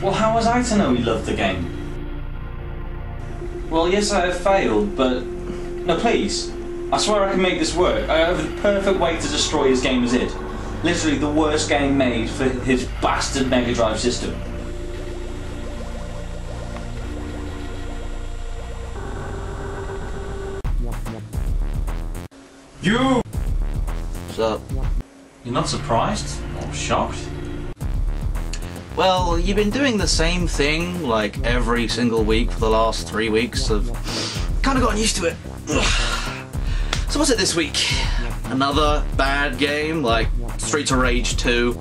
Well, how was I to know he loved the game? Well, yes, I have failed, but... No, please. I swear I can make this work. I have the perfect way to destroy his game as it. Literally the worst game made for his bastard Megadrive system. You! What's up? You're not surprised? Or shocked? Well, you've been doing the same thing, like, every single week for the last 3 weeks. I've kind of gotten used to it. So what's it this week? Another bad game, like Streets of Rage 2,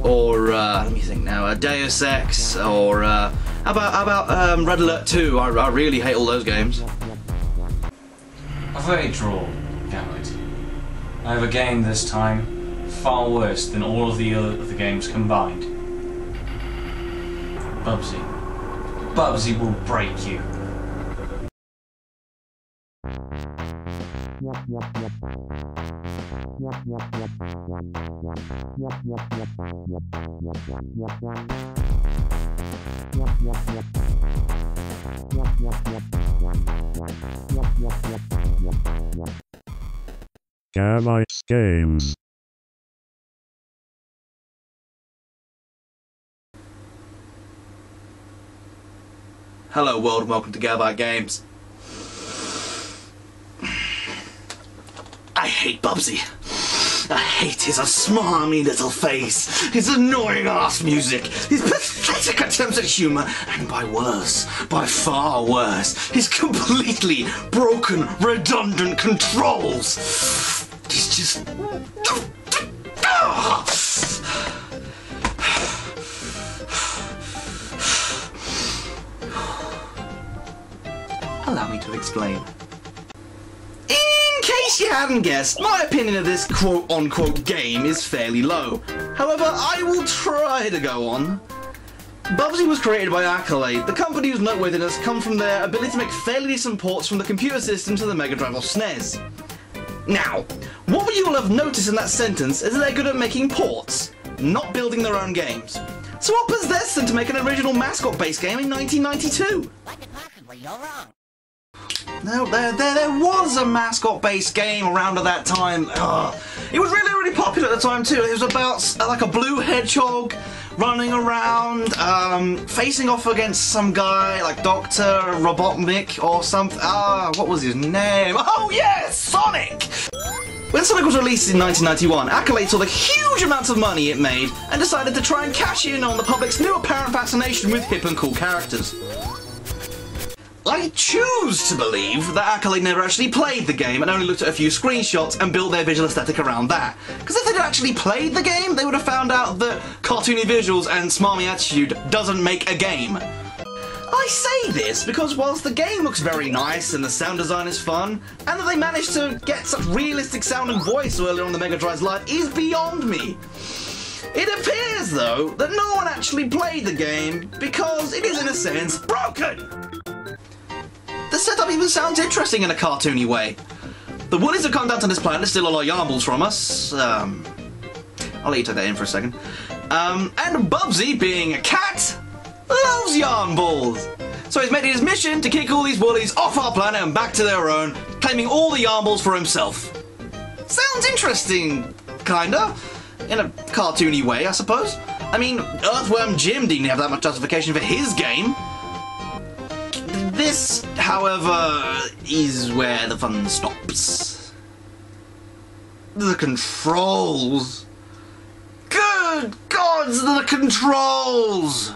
or, let me think now, Deus Ex, or, how about Red Alert 2? I really hate all those games. A very draw, Gavite. I have a game this time far worse than all of the other games combined. Bubsy. Bubsy will break you. Gavites Games. Hello world and welcome to Gavite Games. I hate Bubsy. I hate his smarmy little face, his annoying ass music, his pathetic attempts at humour, and by far worse, his completely broken, redundant controls. He's just... Allow me to explain. In case you hadn't guessed, my opinion of this quote-unquote game is fairly low. However, I will try to go on. Bubsy was created by Accolade, the company whose noteworthiness comes from their ability to make fairly decent ports from the computer system to the Megadrive or SNES. Now, what you will have noticed in that sentence is that they're good at making ports, not building their own games. So what possessed them to make an original mascot-based game in 1992? Possibly, you're wrong. No, there was a mascot-based game around at that time. Ugh. It was really popular at the time too. It was about like a blue hedgehog running around, facing off against some guy like Dr. Robotnik or something. What was his name? Oh yes, Sonic! When Sonic was released in 1991, Accolade saw the huge amounts of money it made and decided to try and cash in on the public's new apparent fascination with hip and cool characters. I choose to believe that Accolade never actually played the game and only looked at a few screenshots and built their visual aesthetic around that. Because if they'd actually played the game, they would have found out that cartoony visuals and smarmy attitude doesn't make a game. I say this because whilst the game looks very nice and the sound design is fun, and that they managed to get such realistic sound and voice earlier on the Megadrive's life is beyond me. It appears, though, that no one actually played the game because it is, in a sense, broken! The setup even sounds interesting in a cartoony way. The woolies have come down to this planet, steal all our yarn balls from us. I'll let you take that in for a second. And Bubsy, being a cat, loves yarn balls. So he's made it his mission to kick all these woolies off our planet and back to their own, claiming all the yarn balls for himself. Sounds interesting, kinda. In a cartoony way, I suppose. I mean, Earthworm Jim didn't have that much justification for his game. This, however, is where the fun stops. The controls. Good gods, the controls!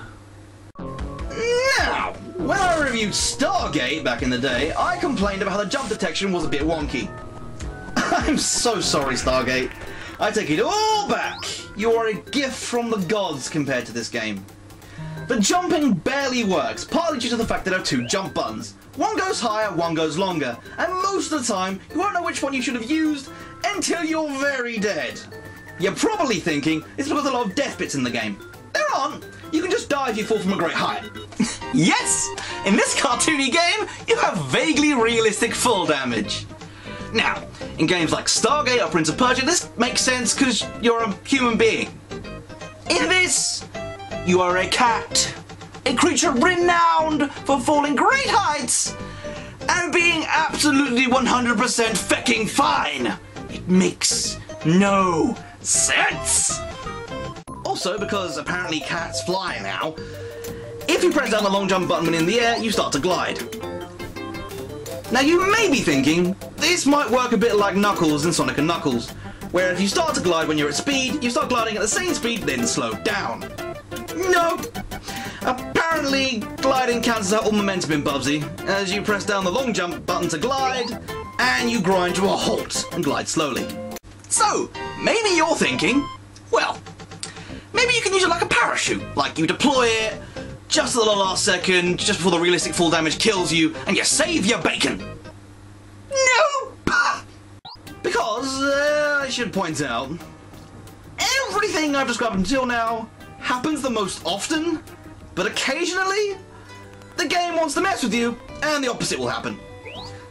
Now, when I reviewed Stargate back in the day, I complained about how the jump detection was a bit wonky. I'm so sorry, Stargate. I take it all back. You are a gift from the gods compared to this game. The jumping barely works, partly due to the fact that there are two jump buttons. One goes higher, one goes longer, and most of the time, you won't know which one you should have used until you're very dead. You're probably thinking it's because there's a lot of death bits in the game. There aren't. You can just die if you fall from a great height. Yes! In this cartoony game, you have vaguely realistic fall damage. Now, in games like Stargate or Prince of Persia, this makes sense because you're a human being. In this, you are a cat. a creature renowned for falling great heights and being absolutely 100% fecking fine. It makes no sense. Also, because apparently cats fly now, if you press down the long jump button when in the air, you start to glide. Now you may be thinking, this might work a bit like Knuckles in Sonic & Knuckles, where if you start to glide when you're at speed, you start gliding at the same speed, then slow down. Nope. Apparently, gliding cancels out all momentum in Bubsy, as you press down the long jump button to glide, and you grind to a halt and glide slowly. So, maybe you're thinking, well, maybe you can use it like a parachute, like you deploy it just at the last second, just before the realistic full damage kills you, and you save your bacon. Nope! Because, I should point out, everything I've described until now happens the most often, but occasionally, the game wants to mess with you, and the opposite will happen.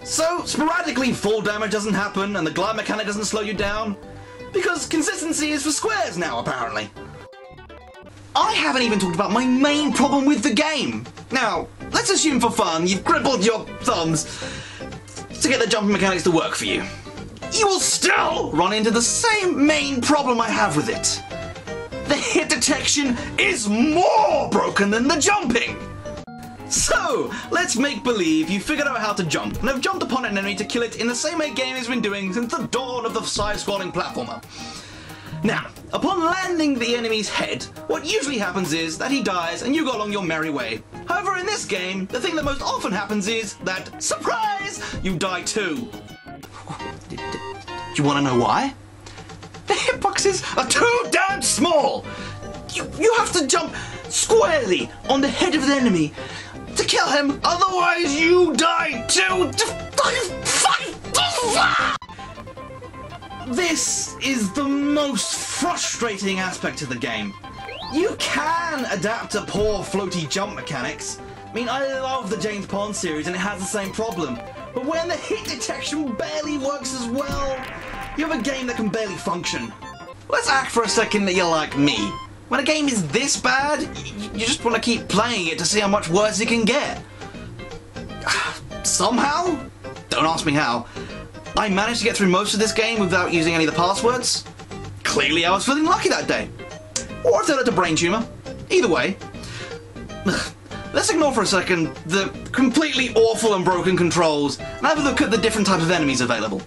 So, sporadically fall damage doesn't happen, and the glide mechanic doesn't slow you down, because consistency is for squares now, apparently. I haven't even talked about my main problem with the game. Now, let's assume for fun you've crippled your thumbs to get the jumping mechanics to work for you. You will still run into the same main problem I have with it. The hit detection is more broken than the jumping. So, let's make believe you figured out how to jump and have jumped upon an enemy to kill it in the same way game has been doing since the dawn of the side-scrolling platformer. Now, upon landing the enemy's head, what usually happens is that he dies and you go along your merry way. However, in this game, the thing that most often happens is that, surprise, you die too. Do you want to know why? The hitboxes are too damn small! You have to jump squarely on the head of the enemy to kill him, otherwise you die too! This is the most frustrating aspect of the game. You can adapt to poor floaty jump mechanics. I mean, I love the James Pond series and it has the same problem. But when the hit detection barely works as well, you have a game that can barely function. Let's act for a second that you're like me. When a game is this bad, you just want to keep playing it to see how much worse it can get. Somehow, don't ask me how, I managed to get through most of this game without using any of the passwords. Clearly I was feeling lucky that day. Or if they led to brain tumour. Either way. Let's ignore for a second the completely awful and broken controls and have a look at the different types of enemies available.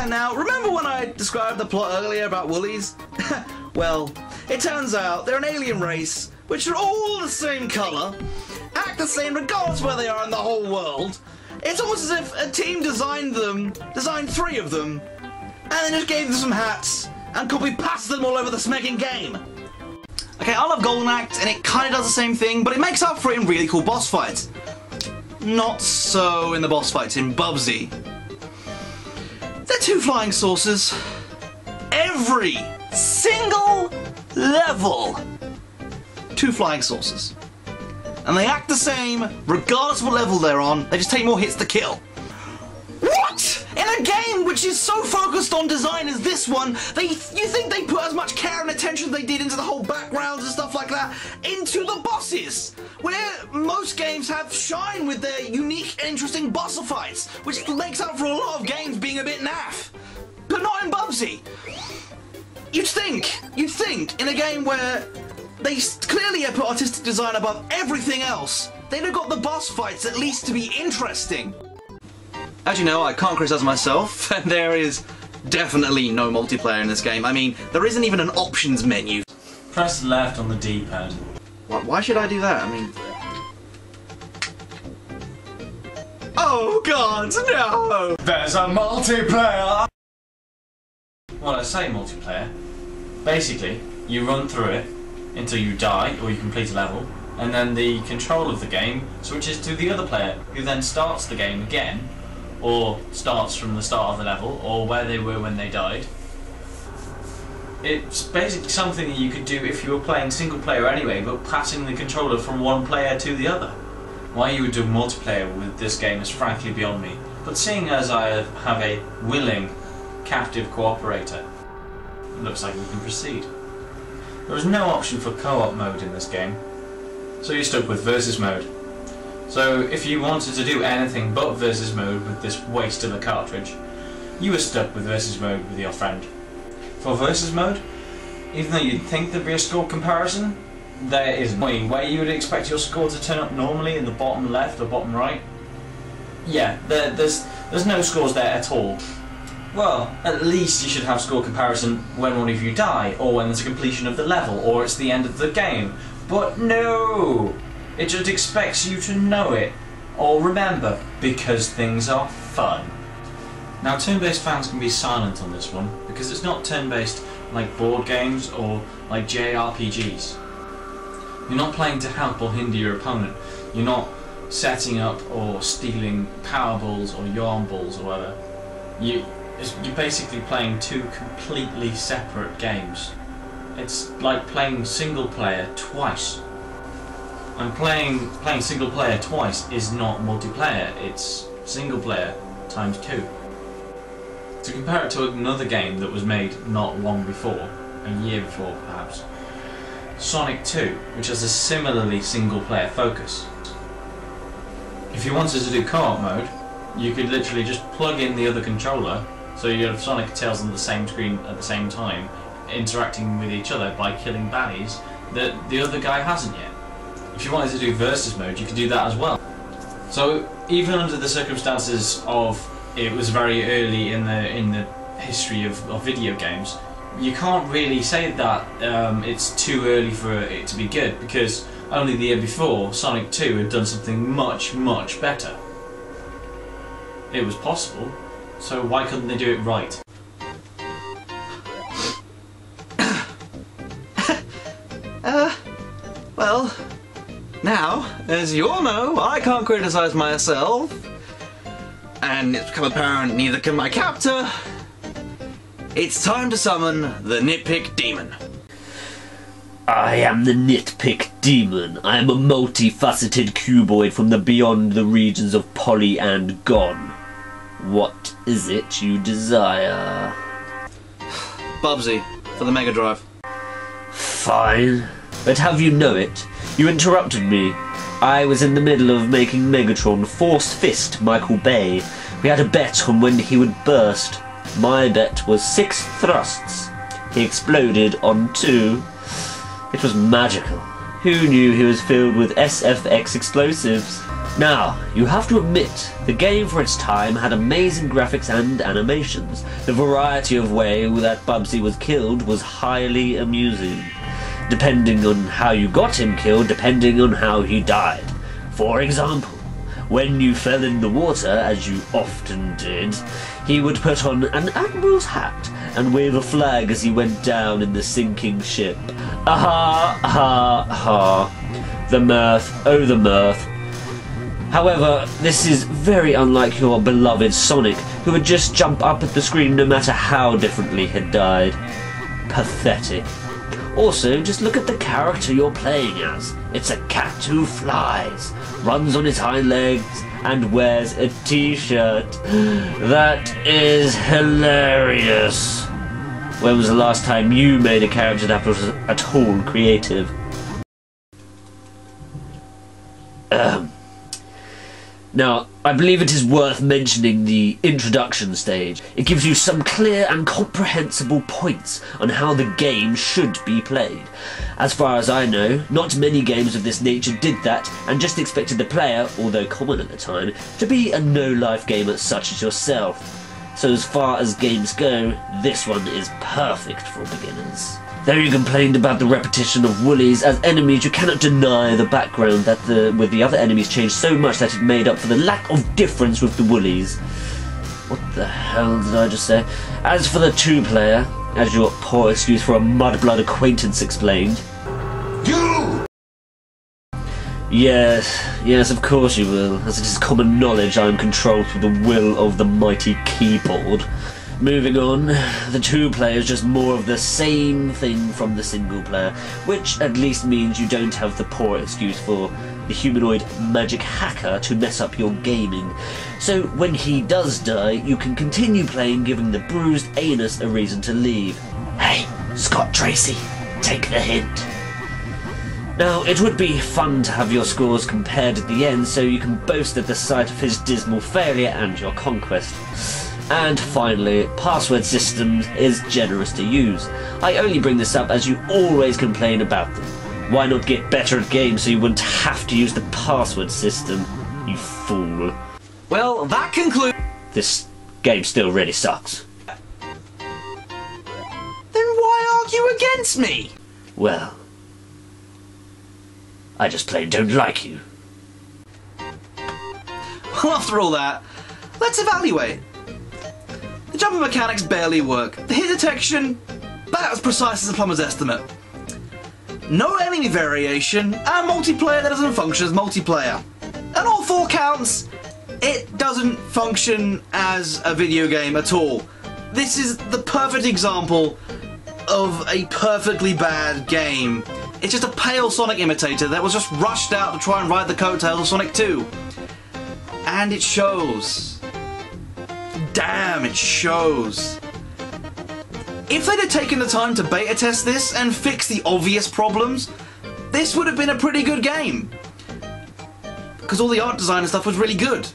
Now, remember when I described the plot earlier about woolies? Well, it turns out they're an alien race which are all the same colour, act the same regardless where they are in the whole world. It's almost as if a team designed 3 of them, and then just gave them some hats and copy-pasted them all over the smecking game. Okay, I love Golden Axe, and it kind of does the same thing, but it makes up for it in really cool boss fights. Not so in the boss fights in Bubsy. They're 2 flying saucers. Every single level. 2 flying saucers. And they act the same regardless of what level they're on, they just take more hits to kill. What? In a game which is so focused on design as this one, you think they put as much care and attention they did into the whole backgrounds and stuff like that, into the bosses, where most games have shine with their unique, interesting boss fights, which makes up for a lot of games being a bit naff. But not in Bubsy. You'd think, in a game where they clearly have put artistic design above everything else, they'd have got the boss fights at least to be interesting. As you know, I can't criticize myself, and there is definitely no multiplayer in this game. I mean, there isn't even an options menu. Press left on the D-pad. Why should I do that? I mean... Oh god, no! There's a multiplayer! Well, I say multiplayer. Basically, you run through it until you die, or you complete a level, and then the control of the game switches to the other player, who then starts the game again, or starts from the start of the level, or where they were when they died. It's basically something that you could do if you were playing single player anyway, but passing the controller from one player to the other. Why you would do multiplayer with this game is frankly beyond me, but seeing as I have a willing, captive cooperator, it looks like we can proceed. There is no option for co-op mode in this game. so you're stuck with versus mode. So if you wanted to do anything but versus mode with this waste of a cartridge, you were stuck with versus mode with your friend. For versus mode, even though you'd think there'd be a score comparison, there isn't. Where you would expect your score to turn up normally in the bottom left or bottom right, yeah, there's no scores there at all. Well, at least you should have score comparison when one of you die, or when there's a completion of the level, or it's the end of the game. But no! It just expects you to know it, or remember, because things are fun. Now, turn-based fans can be silent on this one, because it's not turn-based like board games or like JRPGs. You're not playing to help or hinder your opponent. You're not setting up or stealing power balls or yarn balls or whatever. You're basically playing two completely separate games. It's like playing single player twice. And playing single player twice is not multiplayer, it's single player times 2. To compare it to another game that was made not long before, a year before perhaps, Sonic 2, which has a similarly single player focus. If you wanted to do co-op mode, you could literally just plug in the other controller, so you have Sonic and Tails on the same screen at the same time, interacting with each other by killing baddies that the other guy hasn't yet. If you wanted to do versus mode, you could do that as well. So even under the circumstances of it was very early in the history of video games, you can't really say that it's too early for it to be good, because only the year before Sonic 2 had done something much, much better. It was possible, so why couldn't they do it right? Well, now, as you all know, I can't criticise myself, and it's become apparent neither can my captor. It's time to summon the Nitpick Demon. I am the Nitpick Demon. I am a multifaceted cuboid from the beyond the regions of Poly and Gone. What is it you desire? Bubsy, for the Megadrive. Fine. But have you know it? You interrupted me. I was in the middle of making Megatron Force Fist Michael Bay. We had a bet on when he would burst. My bet was 6 thrusts. He exploded on 2. It was magical. Who knew he was filled with SFX explosives? Now, you have to admit, the game for its time had amazing graphics and animations. The variety of way that Bubsy was killed was highly amusing. Depending on how you got him killed, depending on how he died. For example, when you fell in the water, as you often did, he would put on an admiral's hat and wave a flag as he went down in the sinking ship. Aha, ha, ha. The mirth, oh the mirth. However, this is very unlike your beloved Sonic, who would just jump up at the screen no matter how differently he had died. Pathetic. Also, just look at the character you're playing as. It's a cat who flies, runs on his hind legs, and wears a t-shirt. That is hilarious. When was the last time you made a character that was at all creative? Now, I believe it is worth mentioning the introduction stage. It gives you some clear and comprehensible points on how the game should be played. As far as I know, not many games of this nature did that, and just expected the player, although common at the time, to be a no-life gamer such as yourself. So as far as games go, this one is perfect for beginners. Though you complained about the repetition of woolies as enemies, you cannot deny the background that with the other enemies changed so much that it made up for the lack of difference with the woolies. What the hell did I just say? As for the 2-player, as your poor excuse for a mudblood acquaintance explained. You! Yes, of course you will, as it is common knowledge I am controlled through the will of the mighty keyboard. Moving on, the 2-player is just more of the same thing from the single player, which at least means you don't have the poor excuse for the humanoid magic hacker to mess up your gaming. So when he does die, you can continue playing, giving the bruised anus a reason to leave. Hey, Scott Tracy, take the hint. Now, it would be fun to have your scores compared at the end so you can boast at the sight of his dismal failure and your conquest. And finally, password system is generous to use. I only bring this up as you always complain about them. Why not get better at games so you wouldn't have to use the password system, you fool? Well, that concludes. This game still really sucks. Then why argue against me? Well, I just plain don't like you. Well, after all that, let's evaluate. The jumping mechanics barely work. The hit detection, about as precise as a plumber's estimate. No enemy variation, and multiplayer that doesn't function as multiplayer. And all 4 counts, it doesn't function as a video game at all. This is the perfect example of a perfectly bad game. It's just a pale Sonic imitator that was just rushed out to try and ride the coattails of Sonic 2. And it shows. Damn, it shows. If they'd have taken the time to beta test this and fix the obvious problems, this would have been a pretty good game. Because all the art design and stuff was really good.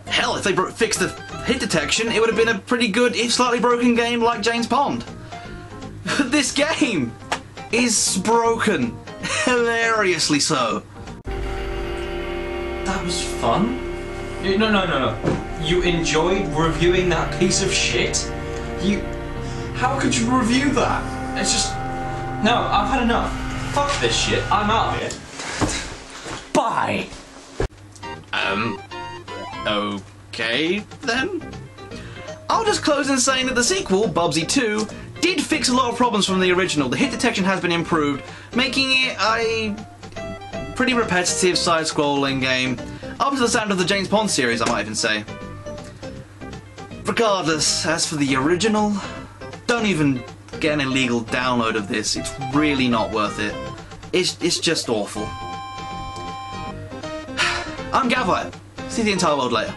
Hell, if they fixed the hit detection, it would have been a pretty good, if slightly broken game like James Pond. This game is broken. Hilariously so. That was fun? No. You enjoyed reviewing that piece of shit? How could you review that? It's just... No, I've had enough. Fuck this shit. I'm out of here. Bye! Okay, then. I'll just close in saying that the sequel, Bubsy 2, did fix a lot of problems from the original. The hit detection has been improved, making it a pretty repetitive side-scrolling game, up to the sound of the James Pond series, I might even say. Regardless, as for the original, don't even get an illegal download of this. It's really not worth it. It's just awful. I'm Gavite. See the entire world later.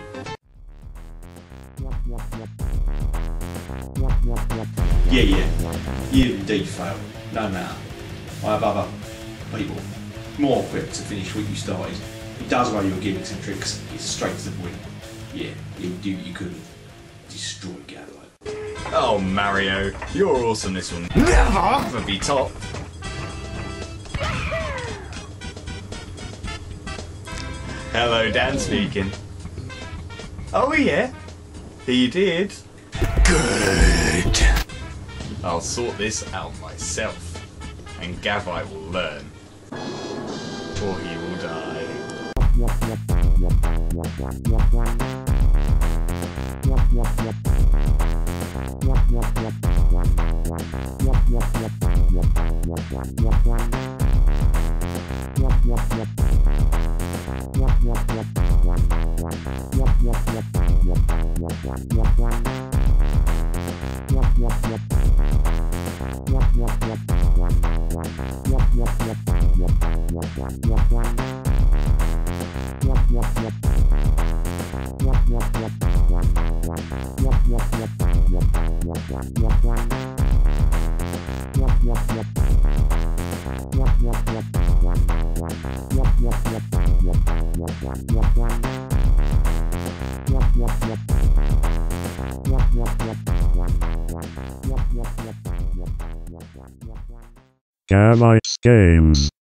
Yeah. You indeed failed. No matter. I have other people more equipped to finish what you started. It does know your gimmicks and tricks. It's straight to the point. Yeah, you'll do what you could. Destroy Gavite. Oh, Mario, your awesomeness will never be top. Hello, Dan speaking. Oh, yeah? He did. Good. I'll sort this out myself, and Gavite will learn, or he will die. Gavites Games.